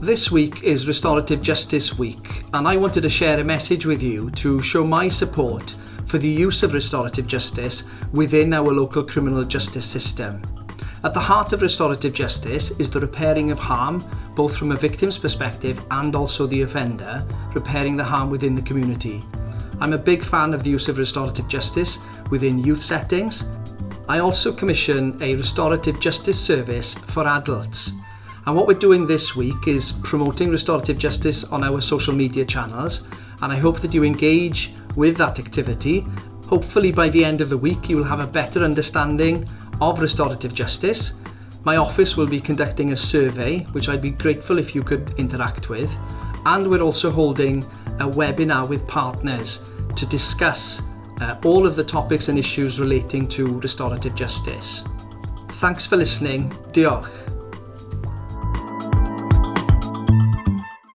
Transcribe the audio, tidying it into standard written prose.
This week is Restorative Justice Week, and I wanted to share a message with you to show my support for the use of restorative justice within our local criminal justice system. At the heart of restorative justice is the repairing of harm, both from a victim's perspective and also the offender, repairing the harm within the community. I'm a big fan of the use of restorative justice within youth settings. I also commission a restorative justice service for adults. And what we're doing this week is promoting restorative justice on our social media channels, and I hope that you engage with that activity. Hopefully by the end of the week you will have a better understanding of restorative justice. My office will be conducting a survey, which I'd be grateful if you could interact with, and we're also holding a webinar with partners to discuss all of the topics and issues relating to restorative justice. Thanks for listening. Diolch.